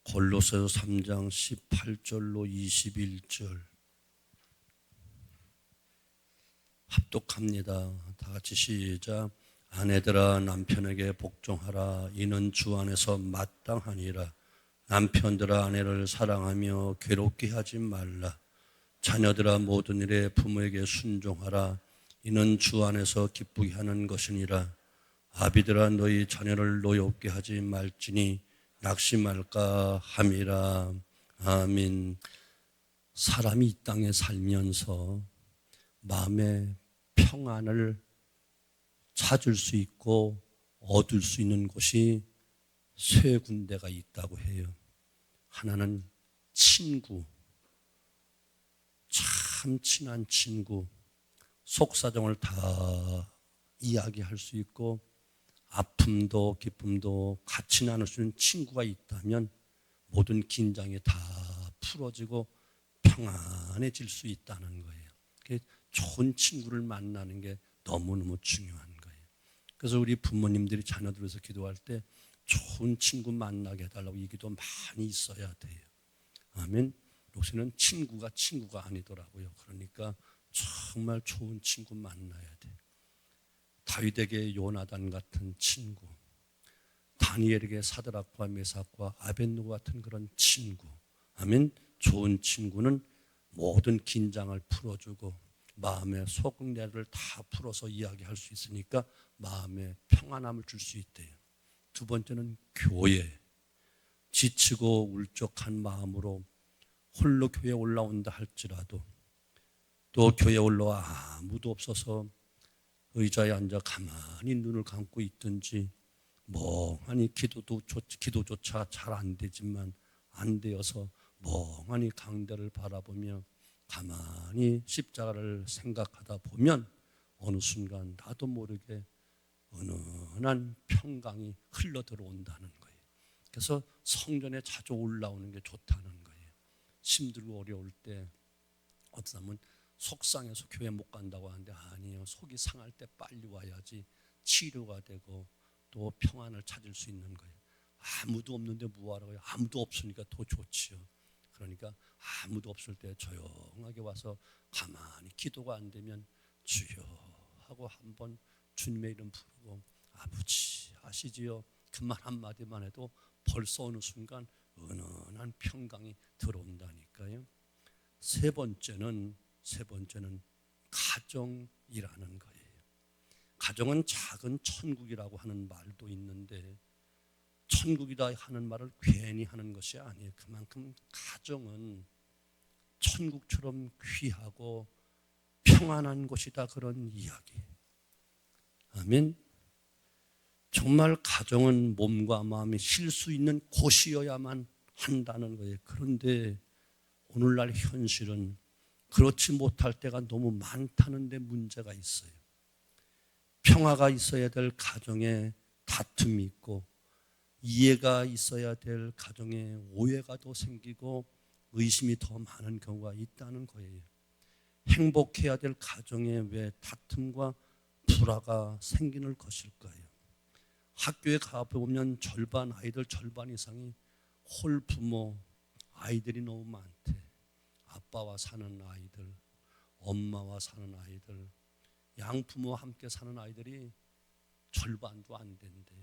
골로새서 3장 18절로 21절 합독합니다. 다 같이 시작. 아내들아 남편에게 복종하라. 이는 주 안에서 마땅하니라. 남편들아 아내를 사랑하며 괴롭게 하지 말라. 자녀들아 모든 일에 부모에게 순종하라. 이는 주 안에서 기쁘게 하는 것이니라. 아비들아 너희 자녀를 노엽게 하지 말지니 낙심할까 함이라. 아멘. 사람이 이 땅에 살면서 마음의 평안을 찾을 수 있고 얻을 수 있는 곳이 세 군데가 있다고 해요. 하나는 친구, 참 친한 친구, 속사정을 다 이야기할 수 있고 아픔도 기쁨도 같이 나눌 수 있는 친구가 있다면 모든 긴장이 다 풀어지고 평안해질 수 있다는 거예요. 좋은 친구를 만나는 게 너무너무 중요한 거예요. 그래서 우리 부모님들이 자녀들 위해서 기도할 때 좋은 친구 만나게 해달라고 이 기도 많이 있어야 돼요. 아멘. 요새는 친구가 아니더라고요. 그러니까 정말 좋은 친구 만나야 돼요. 다윗에게 요나단 같은 친구, 다니엘에게 사드락과 메삭과 아벳느고 같은 그런 친구. 아멘. 좋은 친구는 모든 긴장을 풀어주고 마음의 속내를 다 풀어서 이야기할 수 있으니까 마음에 평안함을 줄 수 있대요. 두 번째는 교회. 지치고 울적한 마음으로 홀로 교회에 올라온다 할지라도 또 교회에 올라와 아무도 없어서 의자에 앉아 가만히 눈을 감고 있든지 멍하니 기도조차 잘 안 되지만 안 되어서 멍하니 강대를 바라보며 가만히 십자가를 생각하다 보면 어느 순간 나도 모르게 은은한 평강이 흘러 들어온다는 거예요. 그래서 성전에 자주 올라오는 게 좋다는 거예요. 힘들고 어려울 때 어떤 사람은 속상해서 교회 못 간다고 하는데 아니에요. 속이 상할 때 빨리 와야지 치료가 되고 또 평안을 찾을 수 있는 거예요. 아무도 없는데 뭐하라고요? 아무도 없으니까 더 좋지요. 그러니까 아무도 없을 때 조용하게 와서 가만히 기도가 안 되면 주여 하고 한번 주님의 이름 부르고 아버지 아시지요? 그 말 한마디만 해도 벌써 어느 순간 은은한 평강이 들어온다니까요. 세 번째는 가정이라는 거예요. 가정은 작은 천국이라고 하는 말도 있는데 천국이다 하는 말을 괜히 하는 것이 아니에요. 그만큼 가정은 천국처럼 귀하고 평안한 곳이다 그런 이야기. 아멘. 정말 가정은 몸과 마음이 쉴 수 있는 곳이어야만 한다는 거예요. 그런데 오늘날 현실은 그렇지 못할 때가 너무 많다는 데 문제가 있어요. 평화가 있어야 될 가정에 다툼이 있고 이해가 있어야 될 가정에 오해가 더 생기고 의심이 더 많은 경우가 있다는 거예요. 행복해야 될 가정에 왜 다툼과 불화가 생기는 것일까요? 학교에 가보면 아이들 절반 이상이 홀부모, 아이들이 너무 많대. 아빠와 사는 아이들, 엄마와 사는 아이들, 양부모와 함께 사는 아이들이 절반도 안 된대.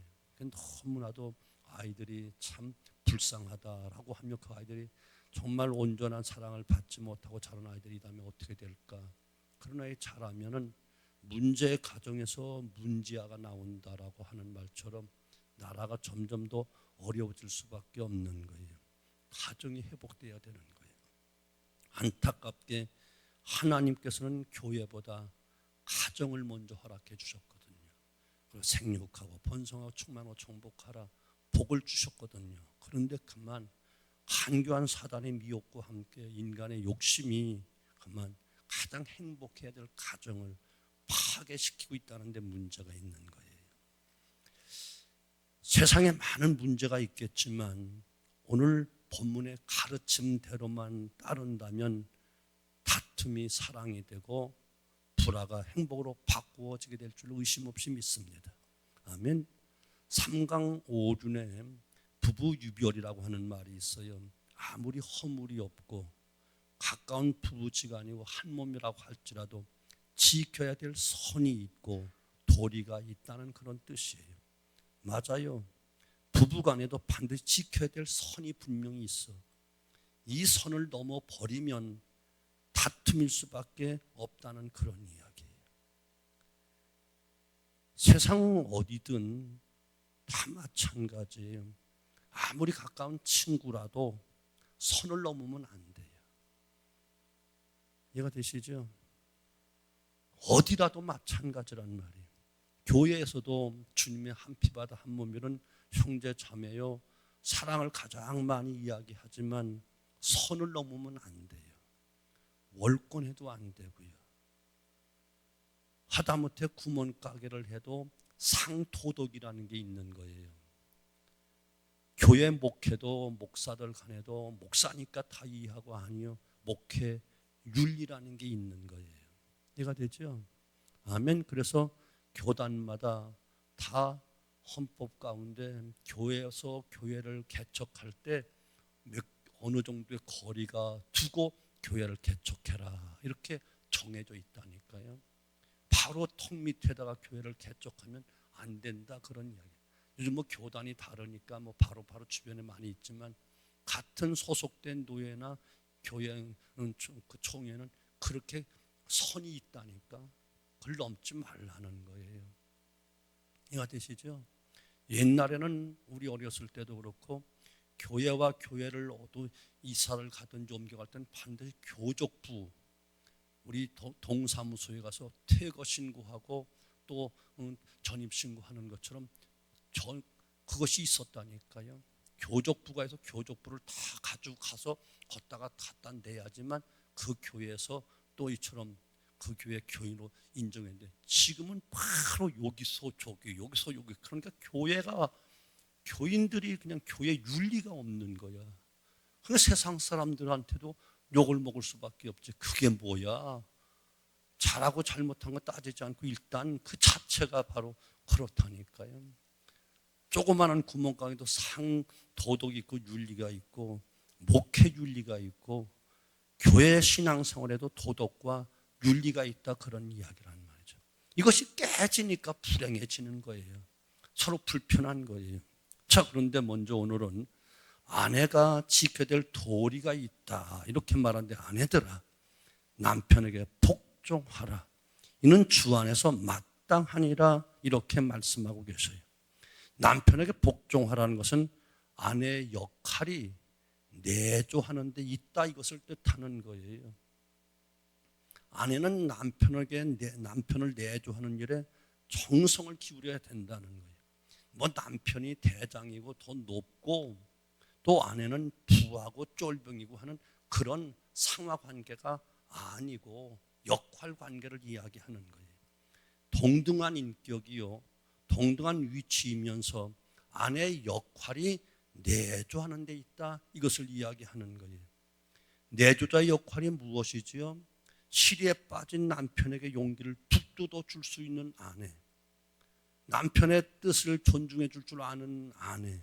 너무나도 아이들이 참 불쌍하다라고 하며 그 아이들이 정말 온전한 사랑을 받지 못하고 자란 아이들이라면 어떻게 될까? 그런 아이 자라면은 문제의 가정에서 문제아가 나온다라고 하는 말처럼 나라가 점점 더 어려워질 수밖에 없는 거예요. 가정이 회복돼야 되는 거예요. 안타깝게 하나님께서는 교회보다 가정을 먼저 허락해 주셨거든요. 그리고 생육하고 번성하고 충만하고 정복하라 복을 주셨거든요. 그런데 그만 간교한 사단의 미혹과 함께 인간의 욕심이 그만 가장 행복해야 될 가정을 파괴시키고 있다는 데 문제가 있는 거예요. 세상에 많은 문제가 있겠지만 오늘 본문의 가르침대로만 따른다면 다툼이 사랑이 되고 불화가 행복으로 바꾸어지게 될 줄 의심 없이 믿습니다. 아멘. 3강 5륜에 부부 유별이라고 하는 말이 있어요. 아무리 허물이 없고 가까운 부부지간이고 한 몸이라고 할지라도 지켜야 될 선이 있고 도리가 있다는 그런 뜻이에요. 맞아요. 부부간에도 반드시 지켜야 될 선이 분명히 있어. 이 선을 넘어 버리면 다툼일 수밖에 없다는 그런 이야기예요. 세상 어디든 다 마찬가지예요. 아무리 가까운 친구라도 선을 넘으면 안 돼요. 이해가 되시죠? 어디라도 마찬가지란 말이에요. 교회에서도 주님의 한 피바다 한 몸이는 형제 자매요, 사랑을 가장 많이 이야기하지만 선을 넘으면 안 돼요. 월권해도 안 되고요. 하다못해 구멍가게를 해도 상도덕이라는 게 있는 거예요. 교회 목회도 목사들 간에도 목사니까 다 이해하고 아니요. 목회 윤리라는 게 있는 거예요. 이해가 되죠? 아멘. 그래서 교단마다 다 헌법 가운데 교회에서 교회를 개척할 때 어느 정도의 거리가 두고 교회를 개척해라 이렇게 정해져 있다니까요. 바로 턱 밑에다가 교회를 개척하면 안 된다 그런 이야기. 요즘 뭐 교단이 다르니까 뭐 바로 주변에 많이 있지만 같은 소속된 노예나 교회 그 총회는 그렇게 선이 있다니까 그걸 넘지 말라는 거예요. 이해가 되시죠? 옛날에는 우리 어렸을 때도 그렇고 교회와 교회를 이사를 가든지 옮겨갈 때는 반드시 교족부 우리 동사무소에 가서 퇴거 신고하고 또 전입 신고하는 것처럼 그것이 있었다니까요. 교족부가 해서 교족부를 다 가지고 가서 걷다가 갖다 내야지만 그 교회에서 또 이처럼 그 교회 교인으로 인정했는데 지금은 바로 여기서 저기 여기서 여기 그러니까 교회가 교인들이 그냥 교회 윤리가 없는 거야. 그러니까 세상 사람들한테도 욕을 먹을 수밖에 없지. 그게 뭐야? 잘하고 잘못한 거 따지지 않고 일단 그 자체가 바로 그렇다니까요. 조그마한 구멍가게도 상도덕이 있고 윤리가 있고 목회 윤리가 있고 교회 신앙생활에도 도덕과 윤리가 있다 그런 이야기란 말이죠. 이것이 깨지니까 불행해지는 거예요. 서로 불편한 거예요. 자, 그런데 먼저 오늘은 아내가 지켜야 될 도리가 있다 이렇게 말하는데 아내들아 남편에게 복종하라. 이는 주 안에서 마땅하니라 이렇게 말씀하고 계셔요. 남편에게 복종하라는 것은 아내의 역할이 내조하는 데 있다 이것을 뜻하는 거예요. 아내는 남편을 내조하는 일에 정성을 기울여야 된다는 거예요. 뭐 남편이 대장이고 더 높고 또 아내는 부하고 쫄병이고 하는 그런 상하 관계가 아니고 역할 관계를 이야기하는 거예요. 동등한 인격이요, 동등한 위치이면서 아내의 역할이 내조하는 데 있다 이것을 이야기하는 거예요. 내조자의 역할이 무엇이지요? 시리에 빠진 남편에게 용기를 북돋워 줄 수 있는 아내, 남편의 뜻을 존중해 줄 줄 아는 아내,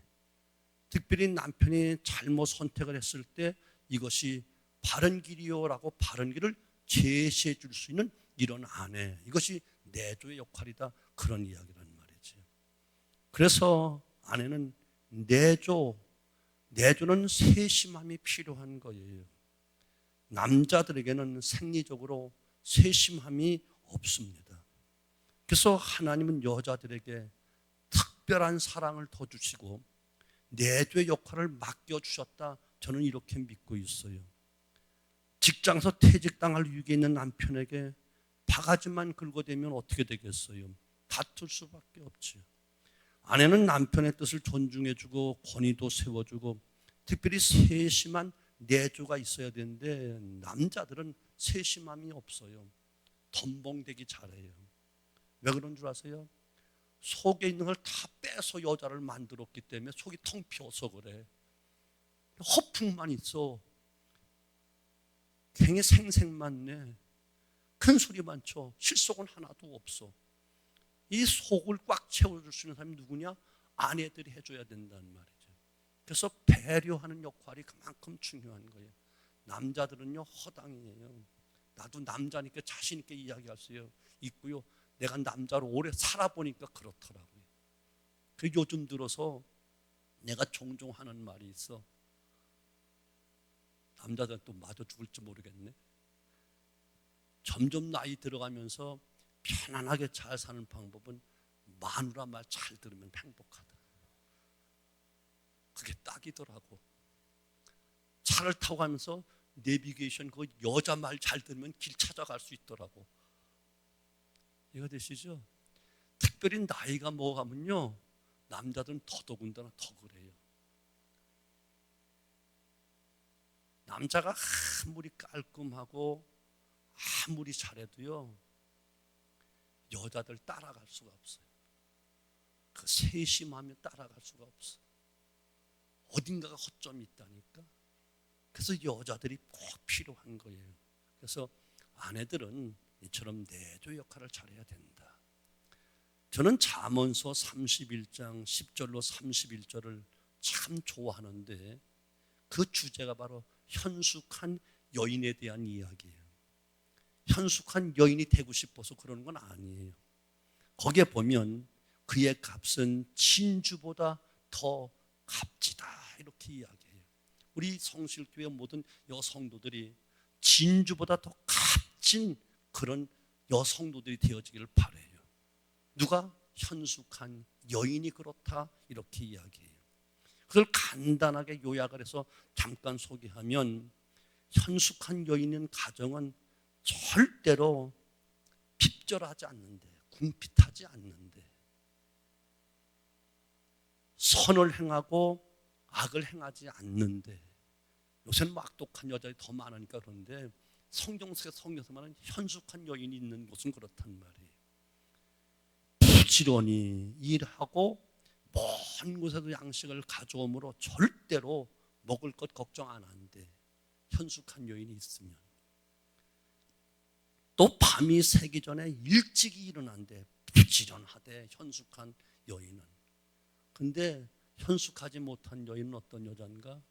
특별히 남편이 잘못 선택을 했을 때 이것이 바른 길이요라고 바른 길을 제시해 줄 수 있는 이런 아내, 이것이 내조의 역할이다 그런 이야기란 말이죠. 그래서 아내는 내조는 세심함이 필요한 거예요. 남자들에게는 생리적으로 세심함이 없습니다. 그래서 하나님은 여자들에게 특별한 사랑을 더 주시고 내조의 역할을 맡겨주셨다 저는 이렇게 믿고 있어요. 직장에서 퇴직당할 위기에 있는 남편에게 바가지만 긁어대면 어떻게 되겠어요? 다툴 수밖에 없지요. 아내는 남편의 뜻을 존중해주고 권위도 세워주고 특별히 세심한 내조가 있어야 되는데 남자들은 세심함이 없어요. 덤벙대기 잘해요. 왜 그런 줄 아세요? 속에 있는 걸 다 빼서 여자를 만들었기 때문에 속이 텅 비어서 그래. 허풍만 있어. 괜히 생색만 내. 큰 소리만 쳐. 실속은 하나도 없어. 이 속을 꽉 채워줄 수 있는 사람이 누구냐? 아내들이 해줘야 된다는 말이죠. 그래서 배려하는 역할이 그만큼 중요한 거예요. 남자들은요 허당이에요. 나도 남자니까 자신 있게 이야기할 수 있고요. 내가 남자로 오래 살아보니까 그렇더라고요. 그 요즘 들어서 내가 종종 하는 말이 있어. 남자들 또 맞아 죽을지 모르겠네. 점점 나이 들어가면서 편안하게 잘 사는 방법은 마누라 말 잘 들으면 행복하다. 그게 딱이더라고. 차를 타고 가면서 내비게이션 그 여자 말 잘 들으면 길 찾아갈 수 있더라고. 이해가 되시죠? 특별히 나이가 먹어가면요 남자들은 더더군다나 더 그래요. 남자가 아무리 깔끔하고 아무리 잘해도요 여자들 따라갈 수가 없어요. 그 세심하면 따라갈 수가 없어. 어딘가가 허점이 있다니까. 그래서 여자들이 꼭 필요한 거예요. 그래서 아내들은 이처럼 내조 역할을 잘해야 된다. 저는 잠언서 31장 10절로 31절을 참 좋아하는데 그 주제가 바로 현숙한 여인에 대한 이야기예요. 현숙한 여인이 되고 싶어서 그러는 건 아니에요. 거기에 보면 그의 값은 진주보다 더 값지다 이렇게 이야기해요. 우리 성실교회 모든 여성도들이 진주보다 더 값진 그런 여성도들이 되어지기를 바라요. 누가? 현숙한 여인이 그렇다 이렇게 이야기해요. 그걸 간단하게 요약을 해서 잠깐 소개하면 현숙한 여인은 가정은 절대로 핍절하지 않는데 궁핍하지 않는데 선을 행하고 악을 행하지 않는데 요새는 악독한 여자들이 더 많으니까 그런데 성경 속에서만 현숙한 여인이 있는 곳은 그렇단 말이에요. 부지런히 일하고 먼 곳에도 양식을 가져오므로 절대로 먹을 것 걱정 안 한대. 현숙한 여인이 있으면. 또 밤이 새기 전에 일찍이 일어난대. 부지런하대 현숙한 여인은. 근데 현숙하지 못한 여인은 어떤 여잔가?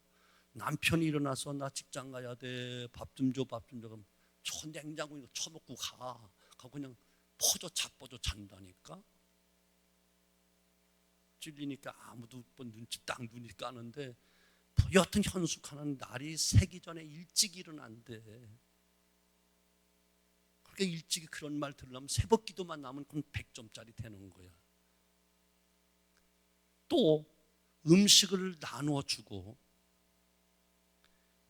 남편이 일어나서 나 직장 가야 돼. 밥 좀 줘, 밥 좀 줘. 그럼 저 냉장고 이거 쳐놓고 가. 가고 그냥 퍼져 자빠져 잔다니까. 찔리니까 아무도 눈치 딱 눈이 까는데 여하튼 현숙하는 날이 새기 전에 일찍 일어난대. 그렇게 일찍이 그런 말 들으려면 새벽 기도만 나면 그건 100점짜리 되는 거야. 또 음식을 나누어 주고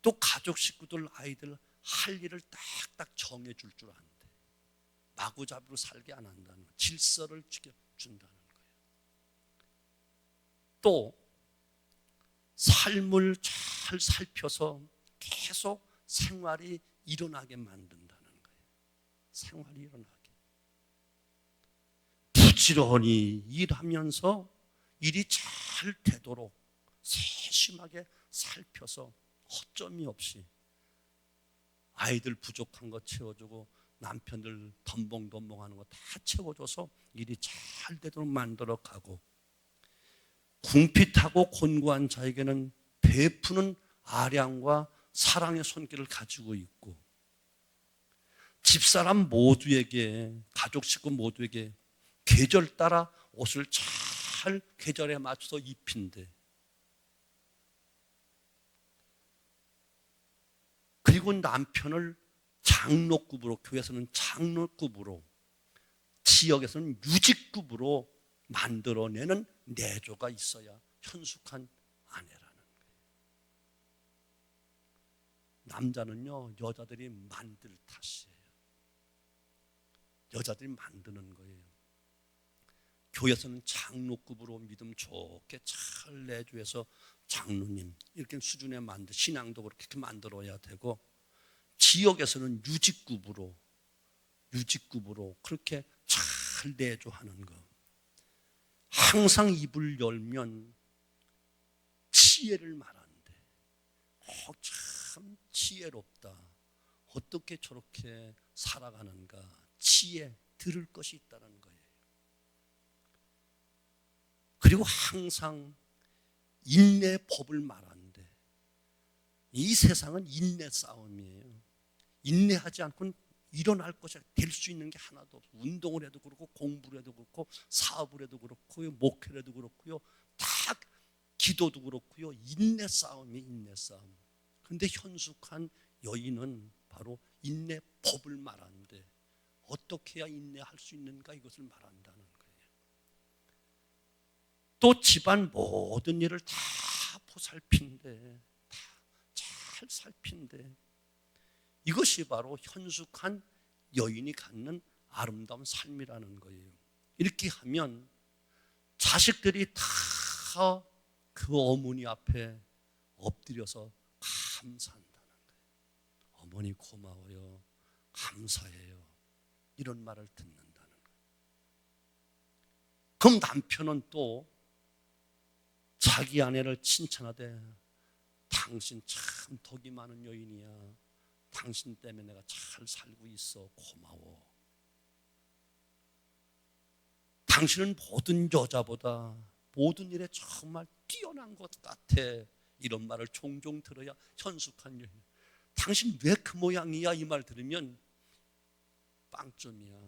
또 가족 식구들 아이들 할 일을 딱딱 정해 줄 줄 안대. 마구잡이로 살게 안 한다는 거야. 질서를 지켜준다는 거예요. 또 삶을 잘 살펴서 계속 생활이 일어나게 만든다는 거예요. 생활이 일어나게. 부지런히 일하면서 일이 잘 되도록 세심하게 살펴서 허점이 없이 아이들 부족한 거 채워주고 남편들 덤벙덤벙하는 거 다 채워줘서 일이 잘 되도록 만들어 가고 궁핍하고 곤고한 자에게는 베푸는 아량과 사랑의 손길을 가지고 있고 집사람 모두에게 가족 식구 모두에게 계절 따라 옷을 잘 계절에 맞춰서 입힌대. 그리고 남편을 장로급으로 교회에서는 장로급으로 지역에서는 유직급으로 만들어내는 내조가 있어야 현숙한 아내라는 거예요. 남자는요 여자들이 만들 탓이에요. 여자들이 만드는 거예요. 교회에서는 장로급으로 믿음 좋게 잘 내조해서 장로님 이렇게 수준에 신앙도 그렇게 만들어야 되고 지역에서는 유직급으로 그렇게 잘 내조하는 거. 항상 입을 열면 지혜를 말하는데 참 지혜롭다. 어떻게 저렇게 살아가는가. 지혜 들을 것이 있다는 거예요. 그리고 항상 인내의 법을 말하는데 이 세상은 인내 싸움이에요. 인내하지 않고는 일어날 것이 될 수 있는 게 하나도 없어요. 운동을 해도 그렇고 공부를 해도 그렇고 사업을 해도 그렇고요. 목회를 해도 그렇고요. 다 기도도 그렇고요. 인내 싸움이에요. 인내 싸움. 그런데 현숙한 여인은 바로 인내 법을 말하는데 어떻게 해야 인내할 수 있는가 이것을 말한다는 거예요. 또 집안 모든 일을 다 보살핀데 다 잘 살핀데 이것이 바로 현숙한 여인이 갖는 아름다운 삶이라는 거예요. 이렇게 하면 자식들이 다 그 어머니 앞에 엎드려서 감사한다는 거예요. 어머니 고마워요. 감사해요. 이런 말을 듣는다는 거예요. 그럼 남편은 또 자기 아내를 칭찬하되 당신 참 덕이 많은 여인이야. 당신 때문에 내가 잘 살고 있어. 고마워. 당신은 모든 여자보다 모든 일에 정말 뛰어난 것 같아. 이런 말을 종종 들어야 현숙한 여인. 당신 왜 그 모양이야? 이 말 들으면 빵점이야.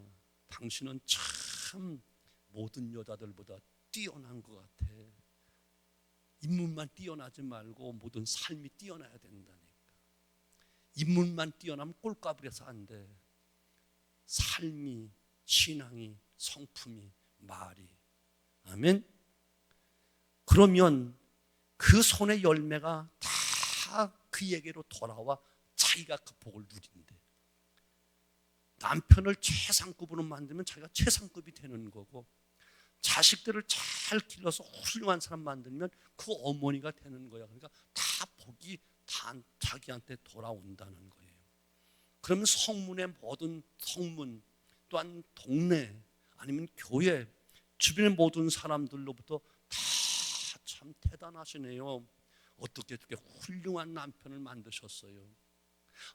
당신은 참 모든 여자들보다 뛰어난 것 같아. 인물만 뛰어나지 말고 모든 삶이 뛰어나야 된다니까. 인물만 뛰어나면 꼴값을 해서 안 돼. 삶이, 신앙이, 성품이, 말이. 아멘. 그러면 그 손의 열매가 다 그에게로 돌아와 자기가 그 복을 누린대. 남편을 최상급으로 만들면 자기가 최상급이 되는 거고, 자식들을 잘 길러서 훌륭한 사람 만들면 그 어머니가 되는 거야. 그러니까 다 복이 다 자기한테 돌아온다는 거예요. 그러면 성문의 모든 성문, 또한 동네 아니면 교회 주변의 모든 사람들로부터 다 참 대단하시네요. 어떻게 훌륭한 남편을 만드셨어요.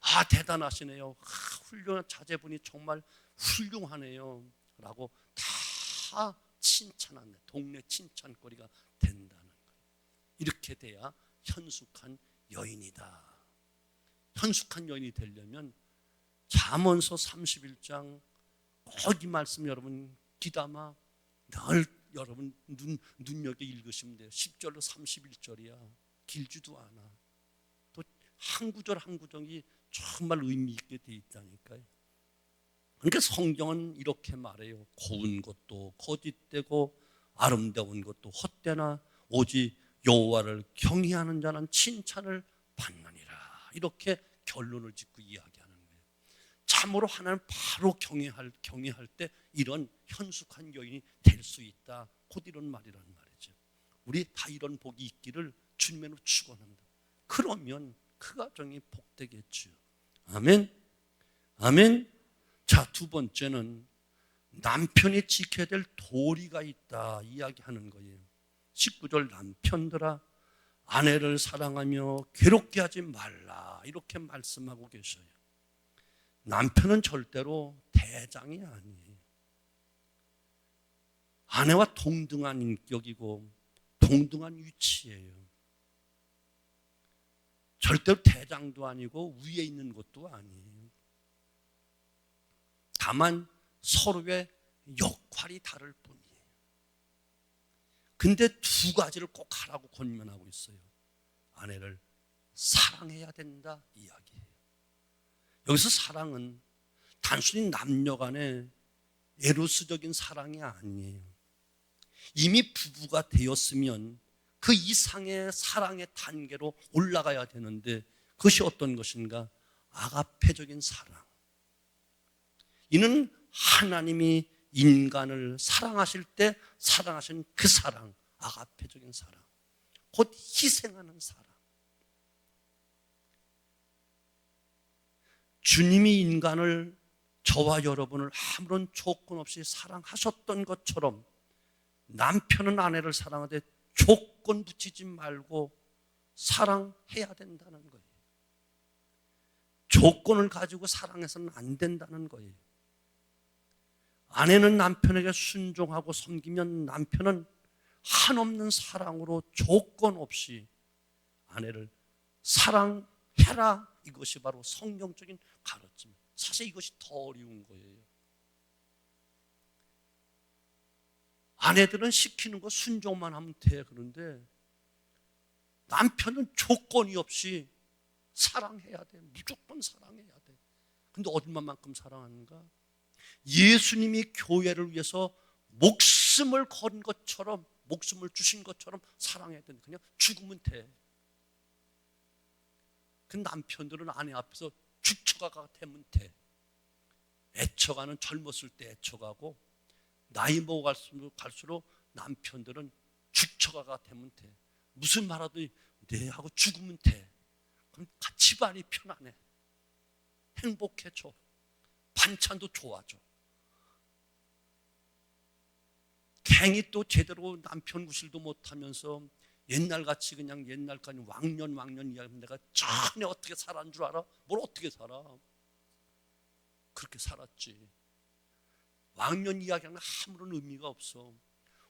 아, 대단하시네요. 아, 훌륭한 자제분이 정말 훌륭하네요. 라고 다 칭찬한다. 동네 칭찬거리가 된다는 거예요. 이렇게 돼야 현숙한 여인이다. 현숙한 여인이 되려면 잠언서 31장 꼭 이 말씀 여러분 귀담아 늘 여러분 눈여겨 읽으시면 돼요. 10절로 31절이야. 길지도 않아. 또 한 구절 한 구절이 정말 의미 있게 돼 있다니까요. 그러니까 성경은 이렇게 말해요. 고운 것도 거짓되고 아름다운 것도 헛되나 오직 여호와를 경외하는 자는 칭찬을 받느니라. 이렇게 결론을 짓고 이야기하는 거예요. 참으로 하나님 바로 경외할 때 이런 현숙한 여인이 될 수 있다. 곧 이런 말이란 말이죠. 우리 다 이런 복이 있기를 주님으로 축원합니다. 그러면 그 가정이 복되겠죠. 아멘. 아멘. 자, 두 번째는 남편이 지켜야 될 도리가 있다 이야기하는 거예요. 19절 남편들아 아내를 사랑하며 괴롭게 하지 말라 이렇게 말씀하고 계셔요. 남편은 절대로 대장이 아니에요. 아내와 동등한 인격이고 동등한 위치예요. 절대로 대장도 아니고 위에 있는 것도 아니에요. 다만 서로의 역할이 다를 뿐이에요. 근데 두 가지를 꼭 하라고 권면하고 있어요. 아내를 사랑해야 된다 이야기예요. 여기서 사랑은 단순히 남녀 간의 에로스적인 사랑이 아니에요. 이미 부부가 되었으면 그 이상의 사랑의 단계로 올라가야 되는데 그것이 어떤 것인가? 아가페적인 사랑. 이는 하나님이 인간을 사랑하실 때 사랑하신 그 사랑, 아가페적인 사랑, 곧 희생하는 사랑. 주님이 인간을 저와 여러분을 아무런 조건 없이 사랑하셨던 것처럼 남편은 아내를 사랑하되 조건 붙이지 말고 사랑해야 된다는 거예요. 조건을 가지고 사랑해서는 안 된다는 거예요. 아내는 남편에게 순종하고 섬기면 남편은 한없는 사랑으로 조건 없이 아내를 사랑해라. 이것이 바로 성경적인 가르침. 사실 이것이 더 어려운 거예요. 아내들은 시키는 거 순종만 하면 돼. 그런데 남편은 조건이 없이 사랑해야 돼. 무조건 사랑해야 돼. 근데 얼마만큼 사랑하는가? 예수님이 교회를 위해서 목숨을 건 것처럼, 목숨을 주신 것처럼 사랑해야 돼. 그냥 죽으면 돼. 그 남편들은 아내 앞에서 주처가가 되면 돼. 애처가는 젊었을 때 애처가고, 나이 먹어갈수록 남편들은 주처가가 되면 돼. 무슨 말 하더니 네 하고 죽으면 돼. 그럼 집안이 편안해. 행복해져. 반찬도 좋아져. 괜히 또 제대로 남편 구실도 못하면서 옛날같이 그냥 옛날까지 왕년 이야기하면 내가 전에 어떻게 살았는 줄 알아? 뭘 어떻게 살아? 그렇게 살았지. 왕년 이야기하는 아무런 의미가 없어.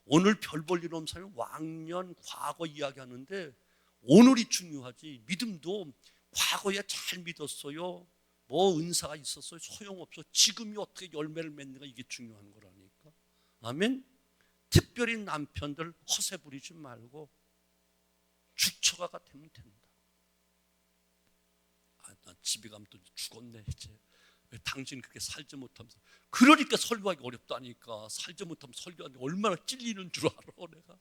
오늘 별 볼 일 없는 사람이 왕년 과거 이야기하는데 오늘이 중요하지. 믿음도 과거에 잘 믿었어요, 뭐 은사가 있었어요, 소용없어. 지금이 어떻게 열매를 맺는가, 이게 중요한 거라니까. 아멘. 특별히 남편들 허세 부리지 말고 주처가가 되면 된다. 나 집에 가면 또 죽었네 이제. 왜 당신 그렇게 살지 못하면서. 그러니까 설교하기 어렵다니까. 살지 못하면 설교하는데 얼마나 찔리는 줄 알아 내가.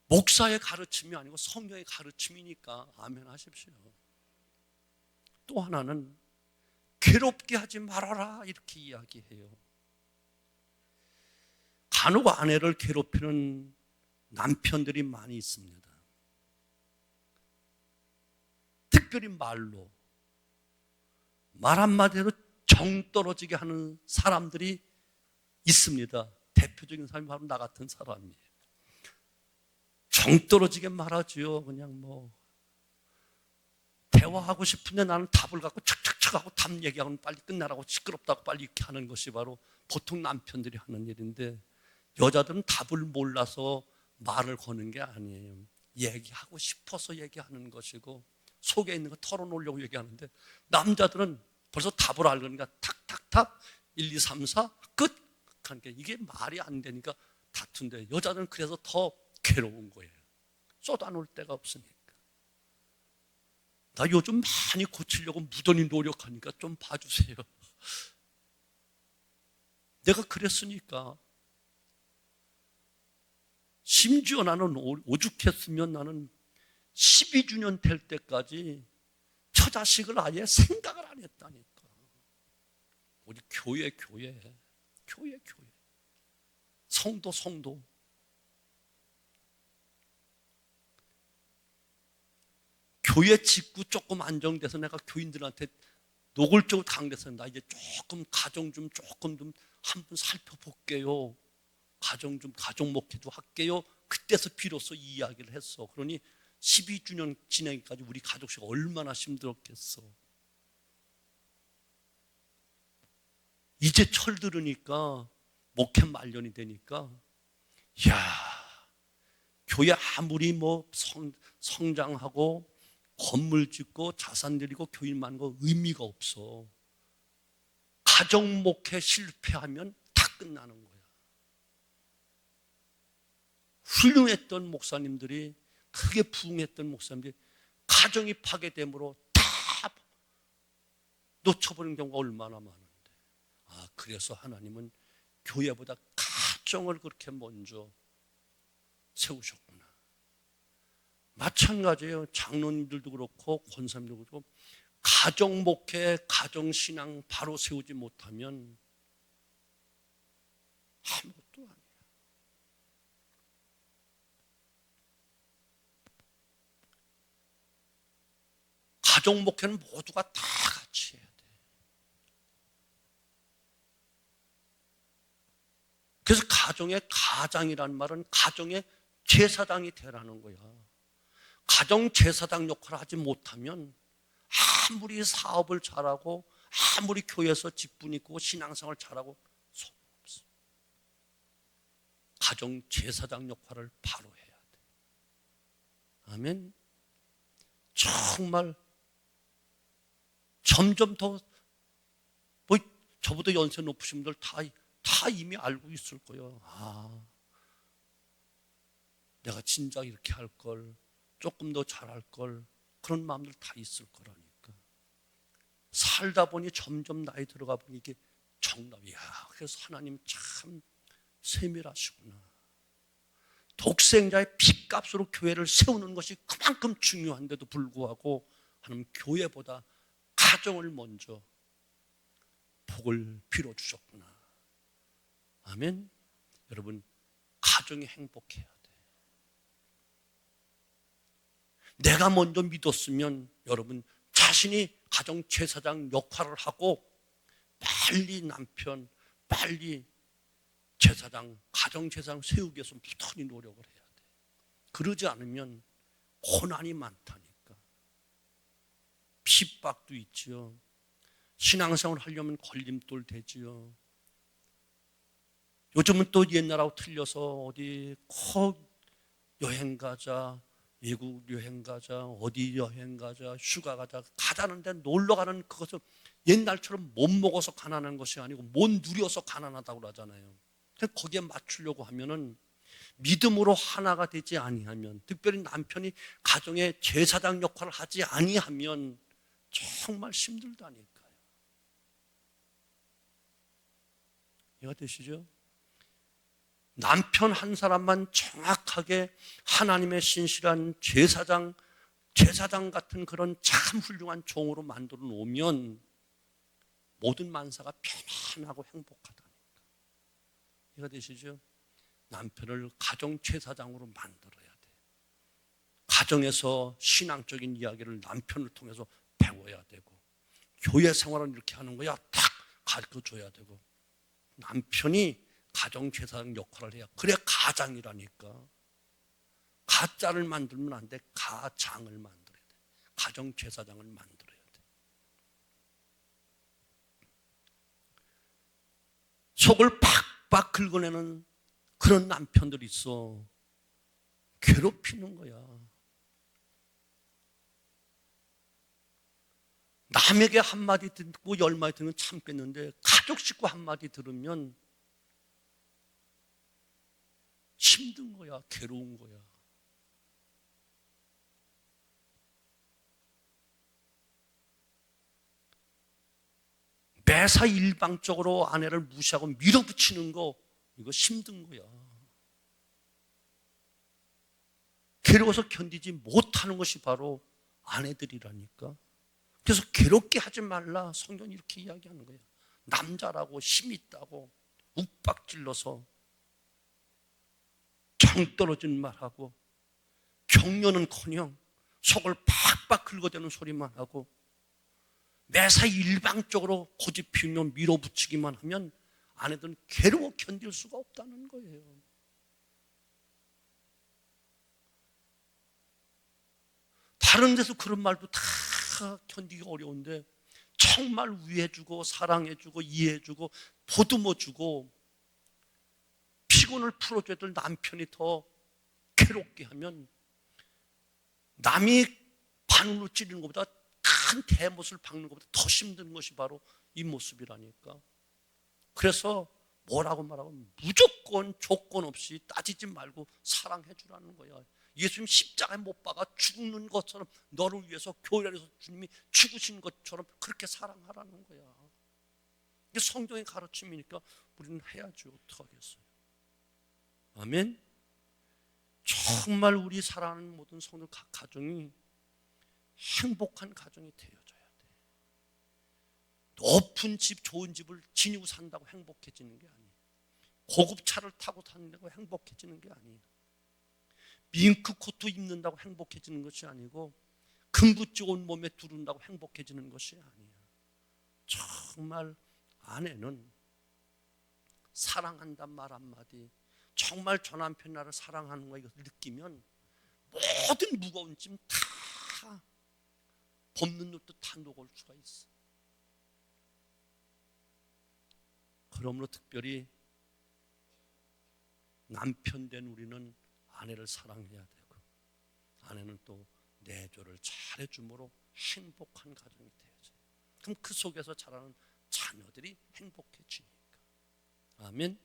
목사의 가르침이 아니고 성경의 가르침이니까 아멘 하십시오. 또 하나는 괴롭게 하지 말아라, 이렇게 이야기해요. 간혹 아내를 괴롭히는 남편들이 많이 있습니다. 특별히 말로, 말 한마디로 정 떨어지게 하는 사람들이 있습니다. 대표적인 사람이 바로 나 같은 사람이에요. 정 떨어지게 말하지요. 그냥 뭐 대화하고 싶은데 나는 답을 갖고 척척척 하고 답 얘기하고 빨리 끝나라고, 시끄럽다고 빨리 이렇게 하는 것이 바로 보통 남편들이 하는 일인데, 여자들은 답을 몰라서 말을 거는 게 아니에요. 얘기하고 싶어서 얘기하는 것이고 속에 있는 거 털어놓으려고 얘기하는데, 남자들은 벌써 답을 알으니까 탁탁탁 1, 2, 3, 4 끝. 그러니까 이게 말이 안 되니까 다툰데, 여자들은 그래서 더 괴로운 거예요. 쏟아놓을 데가 없으니까. 나 요즘 많이 고치려고 무던히 노력하니까 좀 봐주세요. 내가 그랬으니까. 심지어 나는 오죽했으면 나는 12주년 될 때까지 처자식을 아예 생각을 안 했다니까. 우리 교회. 성도. 교회 직구 조금 안정돼서 내가 교인들한테 노골적으로 강조해서 나 이제 조금 가정 좀 한번 살펴볼게요. 가정 목회도 할게요. 그때서 비로소 이 이야기를 했어. 그러니 12주년 지내기까지 우리 가족식 얼마나 힘들었겠어. 이제 철들으니까, 목회 말년이 되니까, 교회 아무리 뭐 성장하고 건물 짓고 자산 들이고 교인 많은 거 의미가 없어. 가정 목회 실패하면 다 끝나는 거야. 훌륭했던 목사님들이, 크게 부흥했던 목사님들이 가정이 파괴됨으로 다 놓쳐버리는 경우가 얼마나 많은데. 그래서 하나님은 교회보다 가정을 그렇게 먼저 세우셨구나. 마찬가지예요. 장로님들도 그렇고 권사님들도 그렇고, 가정 목회, 가정 신앙 바로 세우지 못하면 아무것도 아니에요. 가정 목회는 모두가 다 같이 해야 돼. 그래서 가정의 가장이라는 말은 가정의 제사장이 되라는 거야. 가정 제사장 역할을 하지 못하면 아무리 사업을 잘하고 아무리 교회에서 직분 있고 신앙생활을 잘하고 가정 제사장 역할을 바로 해야 돼. 아멘. 정말 점점 더 뭐 저보다 연세 높으신 분들 다 이미 알고 있을 거예요. 아, 내가 진작 이렇게 할 걸, 조금 더 잘할 걸, 그런 마음들 다 있을 거라니까. 살다 보니 점점 나이 들어가 보니 이게 정답이야. 그래서 하나님 참 세밀하시구나. 독생자의 피값으로 교회를 세우는 것이 그만큼 중요한데도 불구하고 하나님 교회보다 가정을 먼저 복을 빌어주셨구나. 아멘. 여러분, 가정이 행복해야 돼. 내가 먼저 믿었으면 여러분 자신이 가정 제사장 역할을 하고 빨리 남편, 빨리 제사장, 가정 제사장 세우기 위해서 부단히 노력을 해야 돼. 그러지 않으면 고난이 많다니까. 핍박도 있지요. 신앙생활 하려면 걸림돌 되지요. 요즘은 또 옛날하고 틀려서 어디 여행 가자, 외국 여행 가자, 어디 여행 가자, 휴가 가자, 가자는데 놀러 가는 그것을 옛날처럼 못 먹어서 가난한 것이 아니고 못 누려서 가난하다고 그러잖아요. 거기에 맞추려고 하면은 믿음으로 하나가 되지 아니하면, 특별히 남편이 가정의 제사장 역할을 하지 아니하면 정말 힘들다니까요. 이해가 되시죠? 남편 한 사람만 정확하게 하나님의 신실한 제사장 같은 그런 참 훌륭한 종으로 만들어 놓으면 모든 만사가 편안하고 행복하다니까. 이해가 되시죠? 남편을 가정 제사장으로 만들어야 돼. 가정에서 신앙적인 이야기를 남편을 통해서 배워야 되고, 교회 생활은 이렇게 하는 거야 딱 가르쳐줘야 되고, 남편이 가정 제사장 역할을 해야. 그래 가장이라니까. 가짜를 만들면 안 돼. 가장을 만들어야 돼. 가정 제사장을 만들어야 돼. 속을 팍팍 긁어내는 그런 남편들이 있어. 괴롭히는 거야. 남에게 한마디 듣고 10마디 듣는 참겠는데 가족 식구 한마디 들으면 힘든 거야. 괴로운 거야. 매사 일방적으로 아내를 무시하고 밀어붙이는 거, 이거 힘든 거야. 괴로워서 견디지 못하는 것이 바로 아내들이라니까. 그래서 괴롭게 하지 말라. 성경이 이렇게 이야기하는 거야. 남자라고 힘 있다고 욱박질러서 정 떨어진 말하고 격려는커녕 속을 팍팍 긁어대는 소리만 하고 매사 일방적으로 고집 피우며 밀어붙이기만 하면 아내들은 괴로워 견딜 수가 없다는 거예요. 다른 데서 그런 말도 다 견디기 어려운데 정말 위해주고 사랑해주고 이해해주고 보듬어주고 피곤을 풀어줘야 될 남편이 더 괴롭게 하면 남이 바늘로 찌르는 것보다 큰 대못을 박는 것보다 더 힘든 것이 바로 이 모습이라니까. 그래서 뭐라고 말하고 무조건 조건 없이 따지지 말고 사랑해 주라는 거야. 예수님 십자가에 못 박아 죽는 것처럼 너를 위해서 교회에서 주님이 죽으신 것처럼 그렇게 사랑하라는 거야. 이게 성경의 가르침이니까 우리는 해야죠. 어떡하겠어요. 아멘. 정말 우리 사랑하는 모든 성도 각 가정이 행복한 가정이 되어줘야 돼. 높은 집, 좋은 집을 지니고 산다고 행복해지는 게 아니에요. 고급 차를 타고 산다고 행복해지는 게 아니에요. 밍크 코트 입는다고 행복해지는 것이 아니고 금붙지 온 몸에 두른다고 행복해지는 것이 아니에요. 정말 아내는 사랑한단 말 한마디, 정말 저 남편 나를 사랑하는 거 이것을 느끼면 모든 무거운 짐 다 봄는 눈도 다 녹을 수가 있어. 그러므로 특별히 남편 된 우리는 아내를 사랑해야 되고 아내는 또 내조를 잘해줌으로 행복한 가정이 되어져요. 그럼 그 속에서 자라는 자녀들이 행복해지니까. 아멘.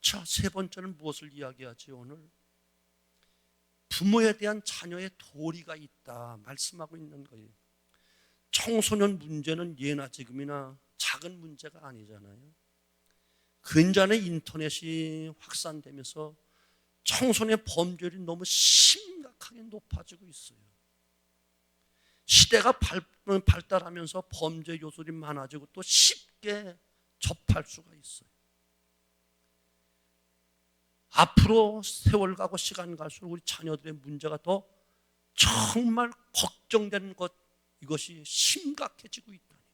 자, 세 번째는 무엇을 이야기하지 오늘? 부모에 대한 자녀의 도리가 있다 말씀하고 있는 거예요. 청소년 문제는 예나 지금이나 작은 문제가 아니잖아요. 근전에 인터넷이 확산되면서 청소년 범죄율이 너무 심각하게 높아지고 있어요. 시대가 발달하면서 범죄 요소들이 많아지고 또 쉽게 접할 수가 있어요. 앞으로 세월 가고 시간 갈수록 우리 자녀들의 문제가 더 정말 걱정되는 것, 이것이 심각해지고 있다니까요.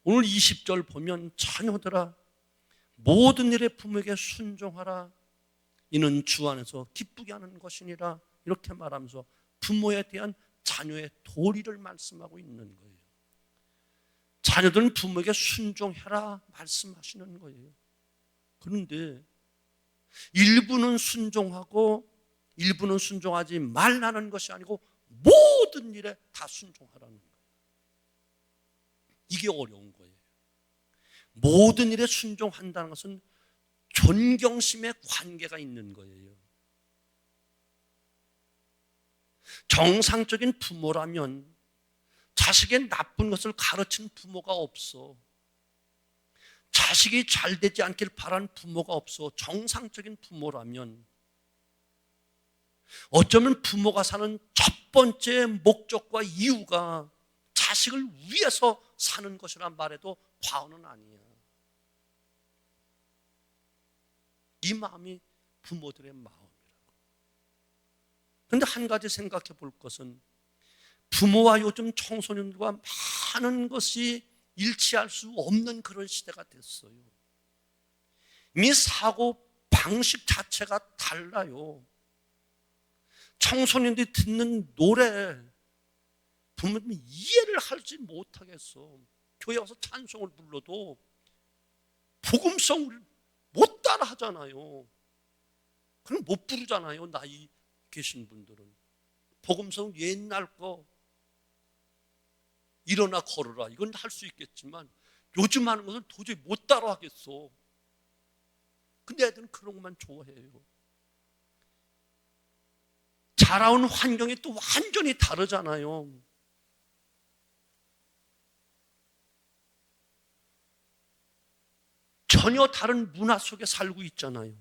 오늘 20절 보면 자녀들아 모든 일에 부모에게 순종하라. 이는 주 안에서 기쁘게 하는 것이니라. 이렇게 말하면서 부모에 대한 자녀의 도리를 말씀하고 있는 거예요. 자녀들은 부모에게 순종해라 말씀하시는 거예요. 그런데 일부는 순종하고 일부는 순종하지 말라는 것이 아니고 모든 일에 다 순종하라는 거예요. 이게 어려운 거예요. 모든 일에 순종한다는 것은 존경심의 관계가 있는 거예요. 정상적인 부모라면 자식의 나쁜 것을 가르친 부모가 없어. 자식이 잘 되지 않길 바라는 부모가 없어. 정상적인 부모라면 어쩌면 부모가 사는 첫 번째 목적과 이유가 자식을 위해서 사는 것이란 말해도 과언은 아니야. 이 마음이 부모들의 마음이라고. 그런데 한 가지 생각해 볼 것은 부모와 요즘 청소년들과 많은 것이 일치할 수 없는 그런 시대가 됐어요. 이미 사고 방식 자체가 달라요. 청소년들이 듣는 노래 부모님이 이해를 하지 못하겠어. 교회 와서 찬송을 불러도 복음성을 못 따라 하잖아요. 그럼 못 부르잖아요. 나이 계신 분들은 복음성 옛날 거 일어나 걸어라 이건 할 수 있겠지만 요즘 하는 것은 도저히 못 따라 하겠어. 근데 애들은 그런 것만 좋아해요. 자라온 환경이 또 완전히 다르잖아요. 전혀 다른 문화 속에 살고 있잖아요.